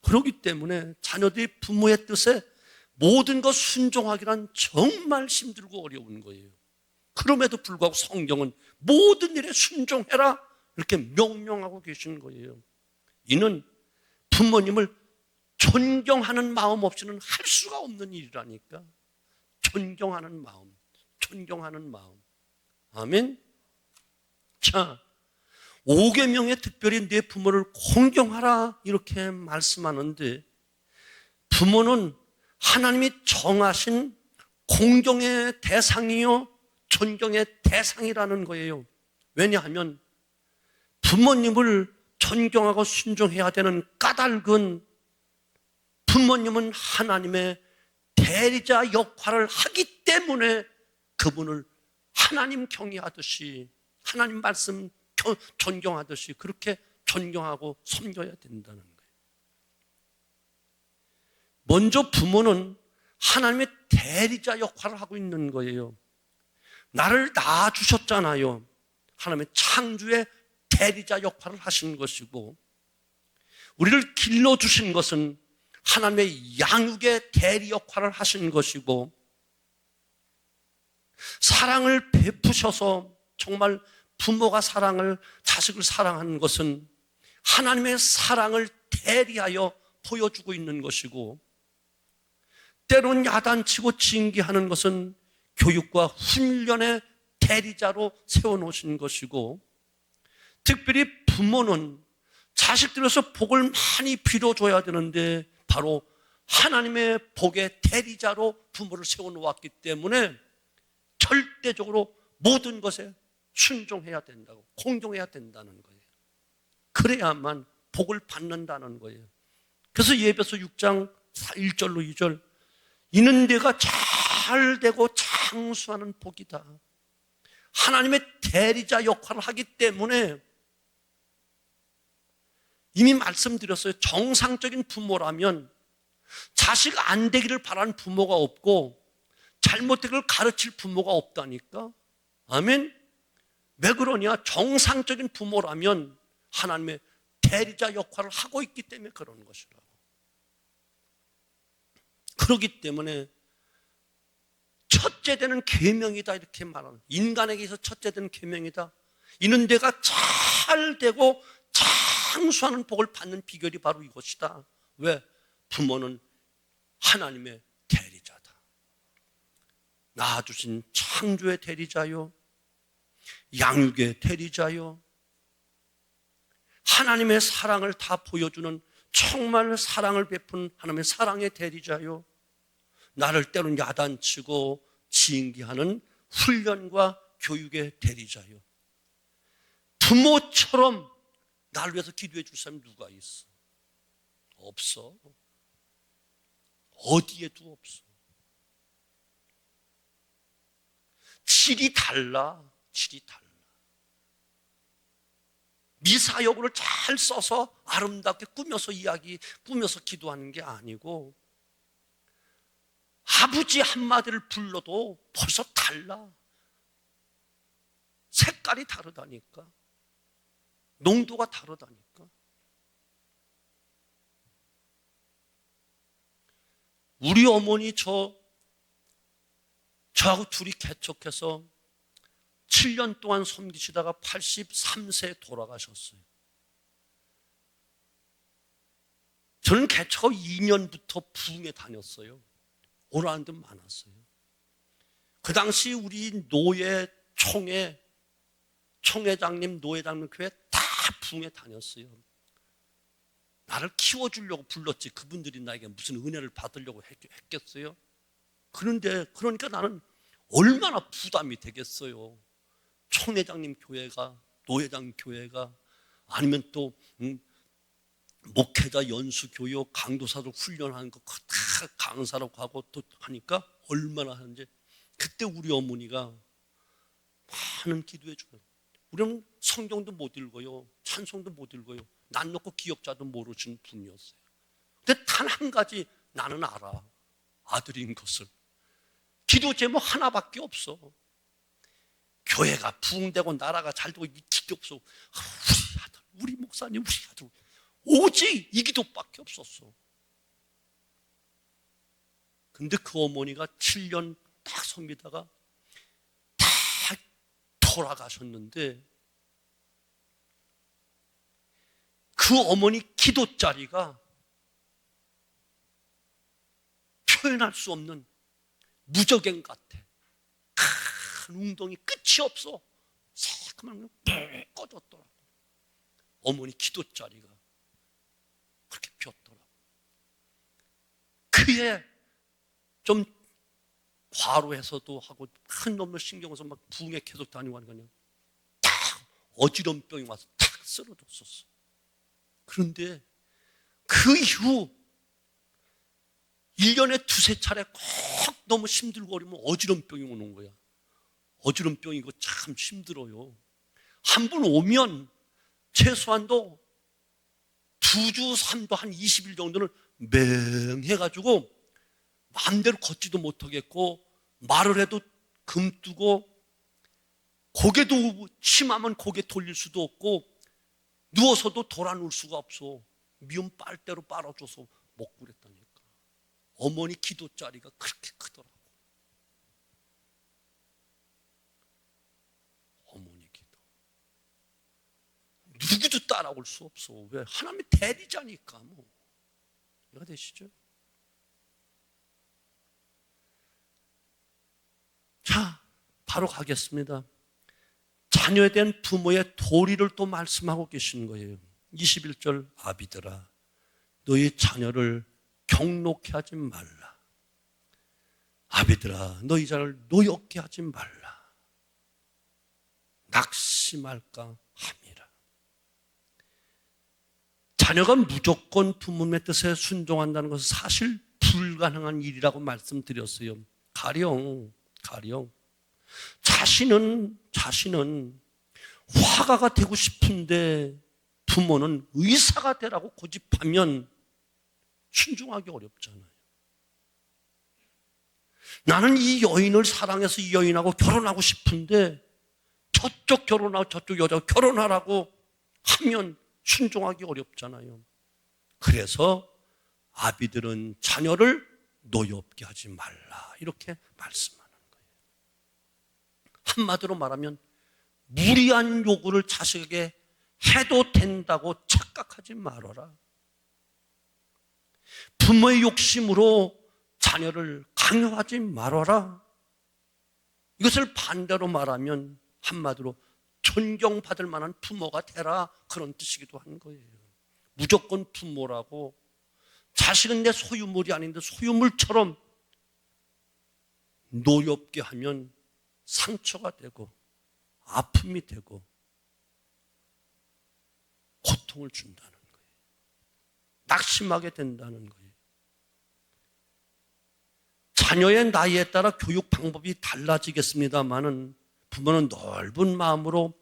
그렇기 때문에 자녀들이 부모의 뜻에 모든 것 순종하기란 정말 힘들고 어려운 거예요. 그럼에도 불구하고 성경은 모든 일에 순종해라 이렇게 명령하고 계신 거예요. 이는 부모님을 존경하는 마음 없이는 할 수가 없는 일이라니까. 존경하는 마음, 존경하는 마음. 아멘. 자, 5계명에 특별히 내 부모를 공경하라 이렇게 말씀하는데 부모는 하나님이 정하신 공경의 대상이요 존경의 대상이라는 거예요. 왜냐하면 부모님을 존경하고 순종해야 되는 까닭은 부모님은 하나님의 대리자 역할을 하기 때문에 그분을 하나님 경외하듯이 하나님 말씀 존경하듯이 그렇게 존경하고 섬겨야 된다는 거예요. 먼저 부모는 하나님의 대리자 역할을 하고 있는 거예요. 나를 낳아주셨잖아요. 하나님의 창조의 대리자 역할을 하신 것이고 우리를 길러주신 것은 하나님의 양육의 대리 역할을 하신 것이고 사랑을 베푸셔서 정말 부모가 자식을 사랑하는 것은 하나님의 사랑을 대리하여 보여주고 있는 것이고 때론 야단치고 징계하는 것은 교육과 훈련의 대리자로 세워놓으신 것이고 특별히 부모는 자식들에서 복을 많이 빌어줘야 되는데 바로 하나님의 복의 대리자로 부모를 세워놓았기 때문에 절대적으로 모든 것에 순종해야 된다고 공경해야 된다는 거예요. 그래야만 복을 받는다는 거예요. 그래서 에베소 6장 1절로 2절, 이는 내가 잘 되고 장수하는 복이다. 하나님의 대리자 역할을 하기 때문에, 이미 말씀드렸어요. 정상적인 부모라면 자식 안 되기를 바라는 부모가 없고 잘못되기를 가르칠 부모가 없다니까. 아멘. 왜 그러냐? 정상적인 부모라면 하나님의 대리자 역할을 하고 있기 때문에 그런 것이라고. 그렇기 때문에 첫째 되는 계명이다 이렇게 말하는, 인간에게서 첫째 되는 계명이다. 이는 내가 잘 되고 장수하는 복을 받는 비결이 바로 이것이다. 왜? 부모는 하나님의 대리자다. 낳아주신 창조의 대리자요, 양육의 대리자요, 하나님의 사랑을 다 보여주는 정말 사랑을 베푼 하나님의 사랑의 대리자요, 나를 때로는 야단치고 징계하는 훈련과 교육의 대리자요. 부모처럼 나를 위해서 기도해 줄 사람이 누가 있어? 없어. 어디에도 없어. 질이 달라. 질이 달라. 미사여구를 잘 써서 아름답게 꾸며서 기도하는 게 아니고, 아버지 한마디를 불러도 벌써 달라. 색깔이 다르다니까. 농도가 다르다니까. 우리 어머니 저하고 둘이 개척해서 7년 동안 섬기시다가 83세에 돌아가셨어요. 저는 개척 2년부터 부흥에 다녔어요. 오라는 데 많았어요. 그 당시 우리 노예 총회장님, 노회장님 교회 다 부흥에 다녔어요. 나를 키워주려고 불렀지 그분들이 나에게 무슨 은혜를 받으려고 했겠어요? 그러니까 나는 얼마나 부담이 되겠어요. 총회장님 교회가, 노회장 교회가, 아니면 또 목회자 연수 교육, 강도사들 훈련하는 거 다 강사로 가고 또 하니까 얼마나 하는지. 그때 우리 어머니가 많은 기도해 주는, 우리는 성경도 못 읽어요, 찬송도 못 읽어요, 난 놓고 기억자도 모르시는 분이었어요. 근데 단 한 가지 나는 알아, 아들인 것을. 기도 제목 하나밖에 없어. 교회가 부흥되고 나라가 잘 되고 이 기도 없어. 우리 아들, 우리 목사님, 우리 아들, 오직 이 기도밖에 없었어. 근데 그 어머니가 7년 딱 섬기다가 다 돌아가셨는데, 그 어머니 기도자리가 표현할 수 없는 무적행 같아. 큰 웅덩이 끝이 없어. 새까만 게 꺼졌더라고. 어머니 기도자리가 그렇게 폈더라고. 그에 좀 과로해서도 하고 큰 놈을 신경 써서 막 부흥에 계속 다니고 하는 거냐, 딱 어지럼병이 와서 탁 쓰러졌었어. 그런데 그 이후 1년에 두세 차례 꼭 너무 힘들고 어리면 어지럼병이 오는 거야. 어지럼병이 이거 참 힘들어요. 한 번 오면 최소한도 2주, 3주, 한 20일 정도는 맹해가지고 마음대로 걷지도 못하겠고, 말을 해도 금뜨고, 고개도 심하면 고개 돌릴 수도 없고, 누워서도 돌아누울 수가 없어. 미움 빨대로 빨아줘서 먹고 그랬다니까. 어머니 기도자리가 그렇게 크더라고. 어머니 기도. 누구도 따라올 수 없어. 왜? 하나님의 대리자니까. 뭐. 이해가 되시죠? 자, 바로 가겠습니다. 자녀에 대한 부모의 도리를 또 말씀하고 계시는 거예요. 21절, 아비들아, 너희 자녀를 경록해 하지 말라. 아비들아, 너희 자녀를 노엽게 하지 말라. 낙심할까 함이라. 자녀가 무조건 부모님의 뜻에 순종한다는 것은 사실 불가능한 일이라고 말씀드렸어요. 가령 자신은 화가가 되고 싶은데 부모는 의사가 되라고 고집하면 순종하기 어렵잖아요. 나는 이 여인을 사랑해서 이 여인하고 결혼하고 싶은데 저쪽 결혼하고 저쪽 여자하고 결혼하라고 하면 순종하기 어렵잖아요. 그래서 아비들은 자녀를 노엽게 하지 말라 이렇게 말씀하는 거예요. 한마디로 말하면 무리한 요구를 자식에게 해도 된다고 착각하지 말아라. 부모의 욕심으로 자녀를 강요하지 말아라. 이것을 반대로 말하면 한마디로 존경받을 만한 부모가 되라 그런 뜻이기도 한 거예요. 무조건 부모라고 자식은 내 소유물이 아닌데 소유물처럼 노엽게 하면 상처가 되고 아픔이 되고 고통을 준다는 거예요. 낙심하게 된다는 거예요. 자녀의 나이에 따라 교육 방법이 달라지겠습니다만은 부모는 넓은 마음으로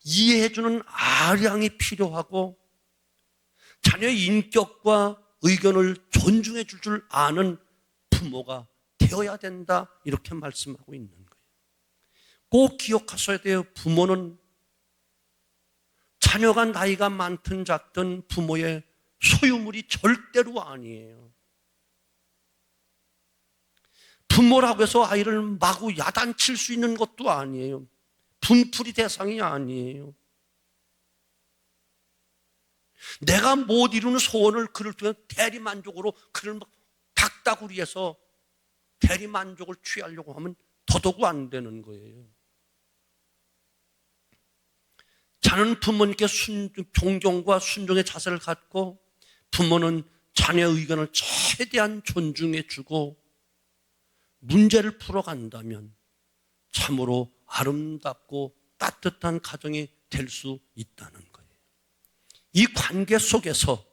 이해해주는 아량이 필요하고 자녀의 인격과 의견을 존중해 줄 아는 부모가 되어야 된다 이렇게 말씀하고 있는 거예요. 꼭 기억하셔야 돼요. 부모는 자녀가 나이가 많든 작든 부모의 소유물이 절대로 아니에요. 부모라고 해서 아이를 마구 야단칠 수 있는 것도 아니에요. 분풀이 대상이 아니에요. 내가 못 이루는 소원을 그를 통해 대리만족으로 그를 막 닭다구리에서 대리만족을 취하려고 하면 더더욱 안 되는 거예요. 자녀는 부모님께 존경과 순종의 자세를 갖고 부모는 자녀의 의견을 최대한 존중해 주고 문제를 풀어간다면 참으로 아름답고 따뜻한 가정이 될 수 있다는 거예요. 이 관계 속에서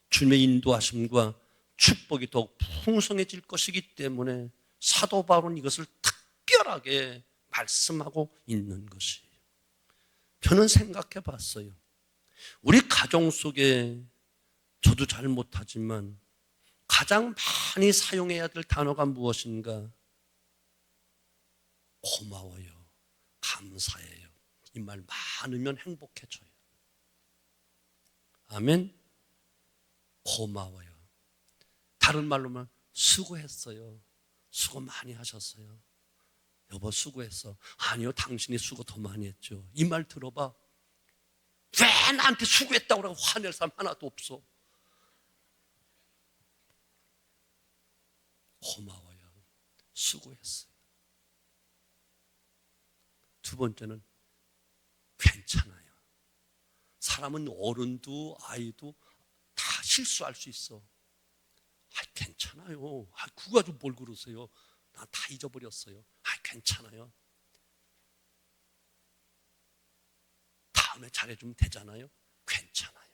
주님의 인도하심과 축복이 더욱 풍성해질 것이기 때문에 사도 바울은 이것을 특별하게 말씀하고 있는 것이에요. 저는 생각해 봤어요. 우리 가정 속에 저도 잘 못하지만 가장 많이 사용해야 될 단어가 무엇인가? 고마워요. 감사해요. 이 말 많으면 행복해져요. 아멘. 고마워요. 다른 말로 하면 수고했어요. 수고 많이 하셨어요. 여보 수고했어. 아니요, 당신이 수고 더 많이 했죠. 이 말 들어봐. 왜 나한테 수고했다고 그러고 화낼 사람 하나도 없어. 고마워요. 수고했어요. 두 번째는 괜찮아요. 사람은 어른도 아이도 다 실수할 수 있어. 괜찮아요. 그거 가지고 뭘 그러세요? 나 다 잊어버렸어요. 괜찮아요. 다음에 잘해주면 되잖아요. 괜찮아요.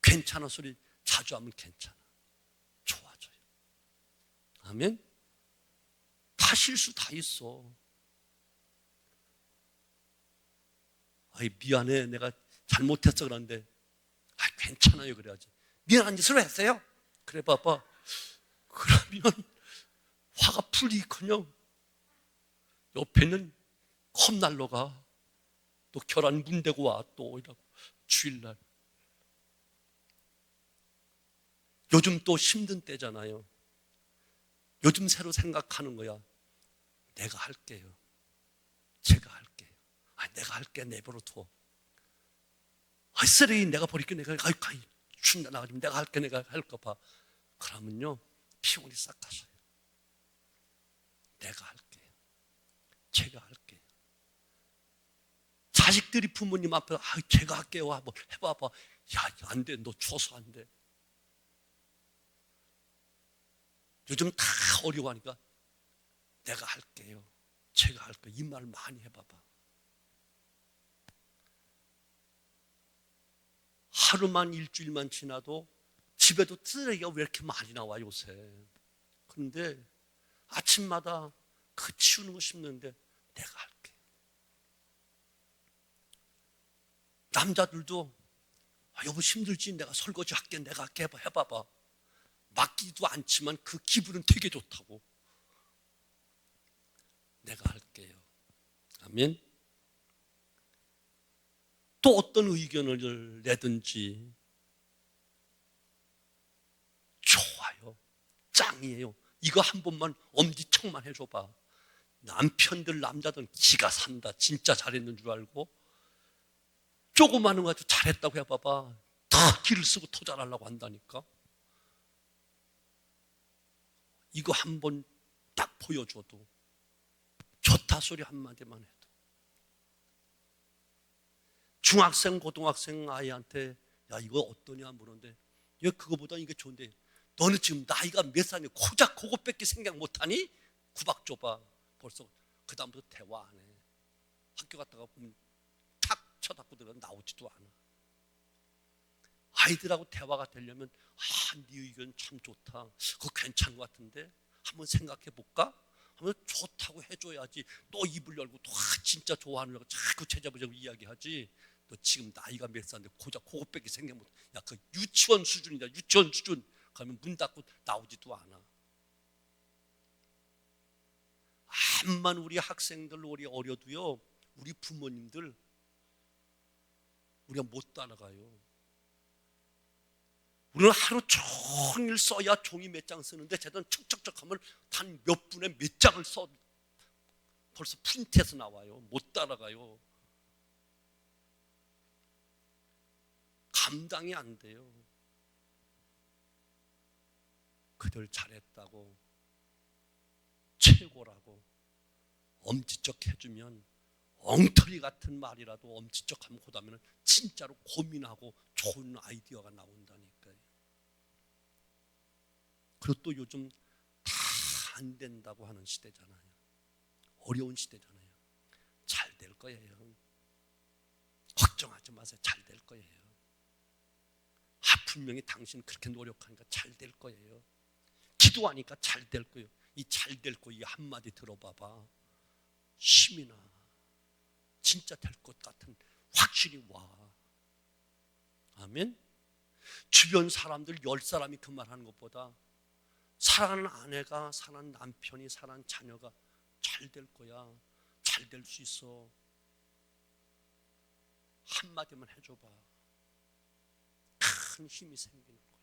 괜찮아 소리 자주 하면 괜찮아. 좋아져요. 아멘. 다 실수 다 있어. 미안해. 내가 잘못했어 그러는데 괜찮아요 그래야지. 미안한 짓을 했어요. 그래 봐봐. 그러면 화가 풀리거든요. 옆에는 컵난로가 또 계란 문대고 와 또 이라고 주일날. 요즘 또 힘든 때잖아요. 요즘 새로 생각하는 거야. 내가 할게요. 제가 할게요. 내가 할게. 내버려 둬. 쓰레기 내가 버릴게. 내가 춘다 나가지면 내가 할게. 내가 할까 봐. 그러면요 피곤이 싹 가셔요. 내가 할게요. 제가 할게요. 자식들이 부모님 앞에 제가 할게요. 한번 해봐봐. 야, 안 돼. 너 추워서 안 돼. 요즘 다 어려워하니까 내가 할게요. 제가 할게요. 이 말 많이 해봐봐. 하루만 일주일만 지나도 집에도 쓰레기가 왜 이렇게 많이 나와 요새. 그런데 아침마다 그 치우는 거 싶는데 내가 할게. 남자들도 여보 힘들지? 내가 설거지 할게. 내가 할게. 해봐봐. 맡기도 않지만 그 기분은 되게 좋다고. 내가 할게요. 아멘. 또 어떤 의견을 내든지 좋아요. 짱이에요. 이거 한 번만 엄지척만 해줘봐. 남편들 남자들은 기가 산다. 진짜 잘했는 줄 알고 조그마한 거 가지고 잘했다고 해봐봐. 다 기를 쓰고 토잘하려고 한다니까. 이거 한 번 딱 보여줘도 좋다 소리 한마디만 해도. 중학생 고등학생 아이한테 야 이거 어떠냐 물었는데 야 그거보다 이게 좋은데 너는 지금 나이가 몇 살이니 고작 그것밖에 생각 못하니? 구박 줘봐. 벌써 그 다음부터 대화 안 해. 학교 갔다가 보면 탁 쳐닫고 들어가 나오지도 않아. 아이들하고 대화가 되려면 네 의견 참 좋다. 그거 괜찮은 것 같은데 한번 생각해 볼까? 하면 좋다고 해줘야지. 또 입을 열고 또 진짜 좋아하는 거 자꾸 찾아보자고 이야기하지. 너 지금 나이가 몇 살인데 고작 그것밖에 생각 못. 야 그 유치원 수준이다. 유치원 수준. 그러면 문 닫고 나오지도 않아. 암만 우리 학생들 우리 어려도요. 우리 부모님들 우리가 못 따라가요. 우리는 하루 종일 써야 종이 몇 장 쓰는데 쟤는 척척척 하면 단 몇 분에 몇 장을 써 벌써 프린트해서 나와요. 못 따라가요. 감당이 안 돼요. 그들 잘했다고 최고라고 엄지척 해주면 엉터리 같은 말이라도 엄지척하면 그 다음에는 진짜로 고민하고 좋은 아이디어가 나온다니까요. 그리고 또 요즘 다 안 된다고 하는 시대잖아요. 어려운 시대잖아요. 잘 될 거예요. 걱정하지 마세요. 잘 될 거예요. 분명히 당신 그렇게 노력하니까 잘 될 거예요. 기도하니까 잘 될 거예요. 이 잘 될 거 이 한마디 들어봐봐. 힘이 나. 진짜 될 것 같은 확실히 와. 아멘. 주변 사람들 10사람이 그 말하는 것보다 사랑하는 아내가, 사랑하는 남편이, 사랑하는 자녀가 잘 될 거야. 잘 될 수 있어. 한마디만 해줘봐. 큰 힘이 생기는 거야.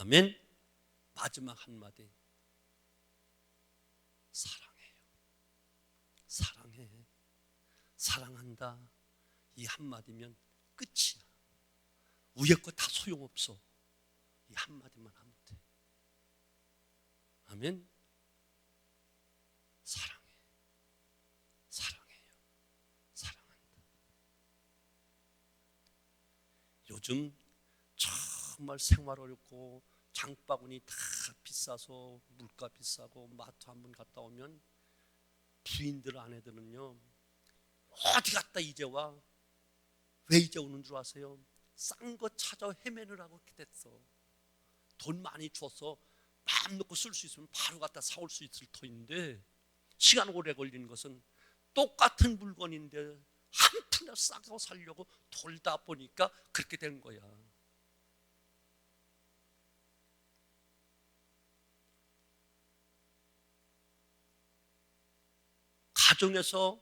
아멘. 마지막 한마디. 사랑해요. 사랑해. 사랑한다. 이 한마디면 끝이야. 위에 거 다 소용없어. 이 한마디만 하면 돼. 아멘. 사랑해. 사랑해요. 사랑한다. 요즘 정말 생활 어렵고 장바구니 다 비싸서 물가 비싸고 마트 한번 갔다 오면 부인들 아내들은요 어디 갔다 이제 와? 왜 이제 오는 줄 아세요? 싼 거 찾아 헤매느라고 이렇게 됐어. 돈 많이 줘서 마음 놓고 쓸 수 있으면 바로 갖다 사올 수 있을 터인데 시간 오래 걸리는 것은 똑같은 물건인데 한 푼에 싸고 살려고 돌다 보니까 그렇게 된 거야. 가정에서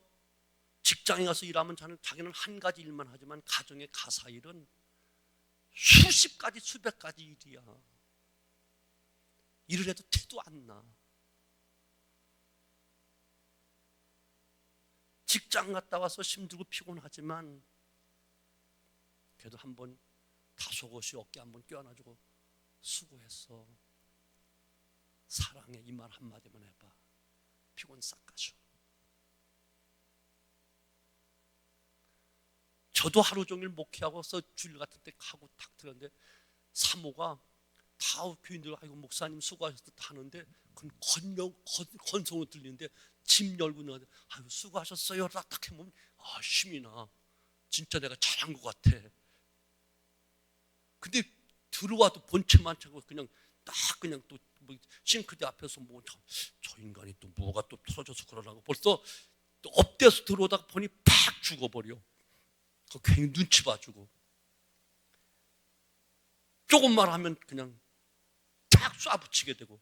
직장에 가서 일하면 자기는 한 가지 일만 하지만 가정의 가사일은 수십 가지 수백 가지 일이야. 일을 해도 티도 안 나. 직장 갔다 와서 힘들고 피곤하지만 그래도 한번 다소곳이 어깨 한번 껴안아주고 수고했어. 사랑해 이 말 한마디만 해봐. 피곤 싹 가셔. 저도 하루 종일 목회하고서 주일 같은 때 하고 탁 들었는데 사모가 다 교인들 아이고 목사님 수고하셨다 하는데 그건 건성으로 들리는데 집 열고 나가는데 아이고 수고하셨어요 딱 해보면 힘이 나. 진짜 내가 잘한 것 같아. 근데 들어와도 본체만 차고 그냥 딱 그냥 또 뭐 싱크대 앞에서 뭐 저 인간이 또 뭐가 또 터져서 그러라고 벌써 또 업돼서 들어오다가 보니 팍 죽어버려. 그 괜히 눈치 봐주고 조금만 하면 그냥 딱 쏴붙이게 되고.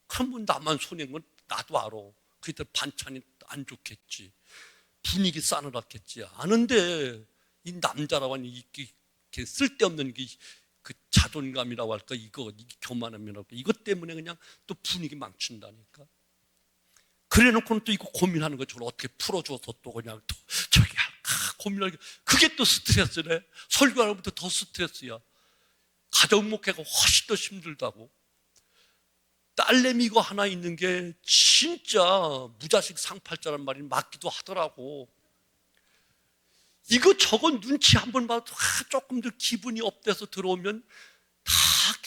그러면 나만 손해인 건 나도 알아. 그때 반찬이 안 좋겠지. 분위기 싸늘했겠지. 아는데 이 남자라고 하니 이게 쓸데없는 그 자존감이라고 할까, 이게 교만함이라고 할까, 이것 때문에 그냥 또 분위기 망친다니까. 그래 놓고는 또 이거 고민하는 거 저걸 어떻게 풀어줘서 또 그냥 또 저기 할까 고민하는 게, 그게 또 스트레스네. 설교하는 것보다 더 스트레스야. 가정 목회가 훨씬 더 힘들다고. 딸내미 이거 하나 있는 게 진짜 무자식 상팔자란 말이 맞기도 하더라고. 이거 저거 눈치 한번 봐도 조금 더 기분이 업돼서 들어오면 다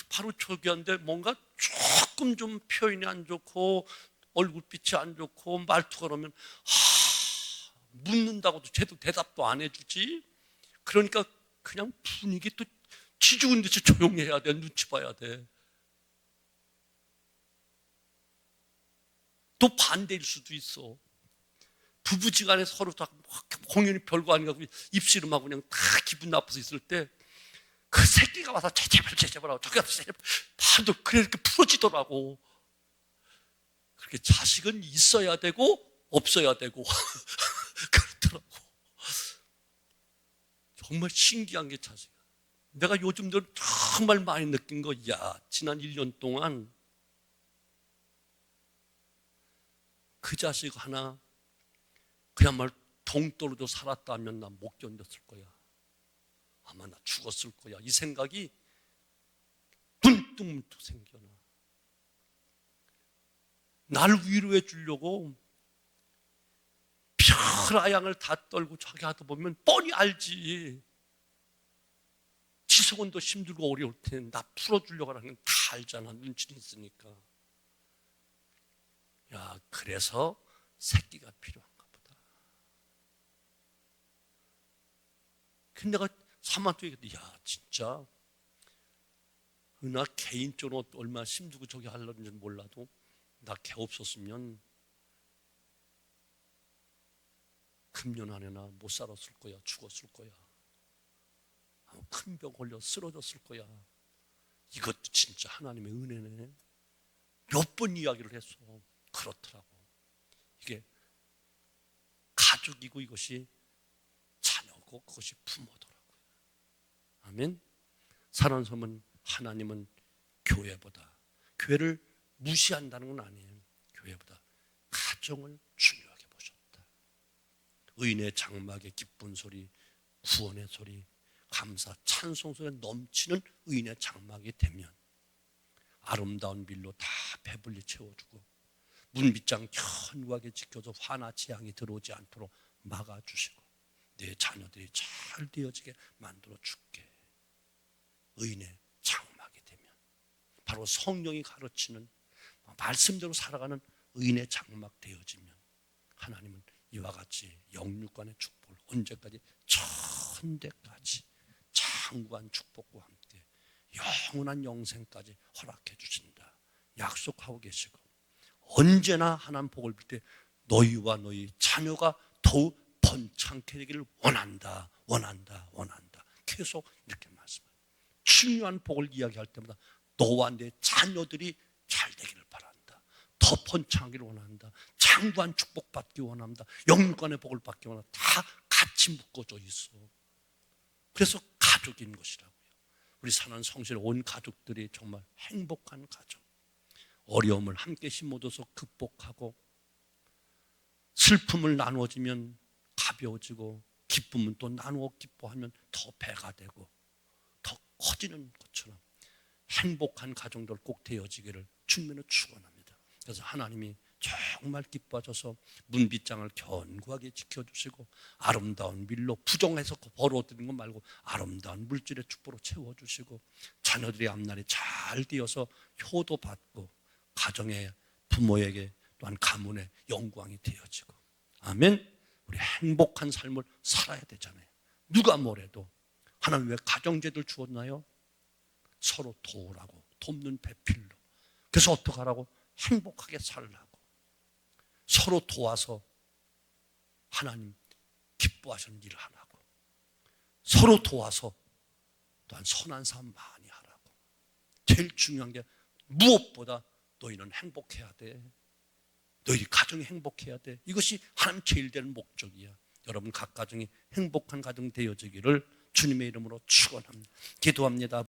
바로 저기한데 뭔가 조금 좀 표현이 안 좋고 얼굴빛이 안 좋고 말투가 그러면 묻는다고도 제대로 대답도 안 해주지. 그러니까 그냥 분위기 또 지죽은 듯이 조용해야 돼. 눈치 봐야 돼. 또 반대일 수도 있어. 부부지간에 서로 다 공연이 별거 아닌가 입씨름하고 그냥 다 기분 나빠서 있을 때 그 새끼가 와서 제발 하고 저기 가서 제발 바로 그래 이렇게 풀어지더라고. 그렇게 자식은 있어야 되고 없어야 되고 그렇더라고. 정말 신기한 게 자식이야. 내가 요즘 들어 정말 많이 느낀 거, 야, 지난 1년 동안 그 자식 하나 그야말로 동떨어져 살았다면 나 못 견뎠을 거야. 아마 나 죽었을 거야. 이 생각이 문득문득 생겨나. 날 위로해 주려고 별아양을 다 떨고 저기 하다 보면 뻔히 알지. 지속은 더 힘들고 어려울 텐데 나 풀어주려고 하는 건 다 알잖아. 눈치는 있으니까. 야, 그래서 새끼가 필요한가 보다. 근데 내가 사만도 얘기했는데, 야, 진짜 나 개인적으로 얼마나 힘들고 저기 하려는지 몰라도 나 개 없었으면 금년 안에나 못 살았을 거야. 죽었을 거야. 큰 병 걸려 쓰러졌을 거야. 이것도 진짜 하나님의 은혜네. 몇 번 이야기를 했어. 그렇더라고. 이게 가족이고 이것이 자녀고 그것이 부모더라고요. 아멘. 사랑하는 성도는, 하나님은 교회보다, 교회를 무시한다는 건 아니에요. 교회보다 가정을 중요하게 보셨다. 의인의 장막의 기쁜 소리, 구원의 소리, 감사, 찬송 소리가 넘치는 의인의 장막이 되면 아름다운 밀로 다 배불리 채워주고 문빗장 견고하게 지켜서 화나 재앙이 들어오지 않도록 막아주시고 내 자녀들이 잘 되어지게 만들어 줄게. 의인의 장막이 되면 바로 성령이 가르치는 말씀대로 살아가는 의인의 장막 되어지면 하나님은 이와 같이 영육간의 축복을 언제까지? 천대까지 장구한 축복과 함께 영원한 영생까지 허락해 주신다 약속하고 계시고, 언제나 하나님 복을 빌 때 너희와 너희 자녀가 더욱 번창케 되기를 원한다. 계속 이렇게 말씀합니다. 중요한 복을 이야기할 때마다 너와 내 자녀들이 잘 되기를 바란다. 더 번창하기를 원한다. 장구한 축복 받기 원한다. 영육간의 복을 받기 원한다. 다 같이 묶어져 있어. 그래서 가족인 것이라고요. 우리 사는 성실의 온 가족들이 정말 행복한 가정, 어려움을 함께 힘 얻어서 극복하고 슬픔을 나누어지면 가벼워지고 기쁨은 또 나누어 기뻐하면 더 배가 되고 더 커지는 것처럼 행복한 가정들 꼭 되어지기를 주님으로 축원합니다. 그래서 하나님이 정말 기뻐하셔서 문빗장을 견고하게 지켜주시고 아름다운 밀로 부정해서 벌어들이는 것 말고 아름다운 물질의 축복으로 채워주시고 자녀들의 앞날이 잘 되어서 효도 받고 가정의 부모에게 또한 가문의 영광이 되어지고, 아멘. 우리 행복한 삶을 살아야 되잖아요. 누가 뭐래도. 하나님 왜 가정제도를 주었나요? 서로 도우라고, 돕는 배필로. 그래서 어떻게 하라고? 행복하게 살라고. 서로 도와서 하나님 기뻐하시는 일을 하라고. 서로 도와서 또한 선한 삶 많이 하라고. 제일 중요한 게 무엇보다 너희는 행복해야 돼. 너희 가정이 행복해야 돼. 이것이 하나님 제일 되는 목적이야. 여러분 각 가정이 행복한 가정 되어지기를 주님의 이름으로 축원합니다. 기도합니다.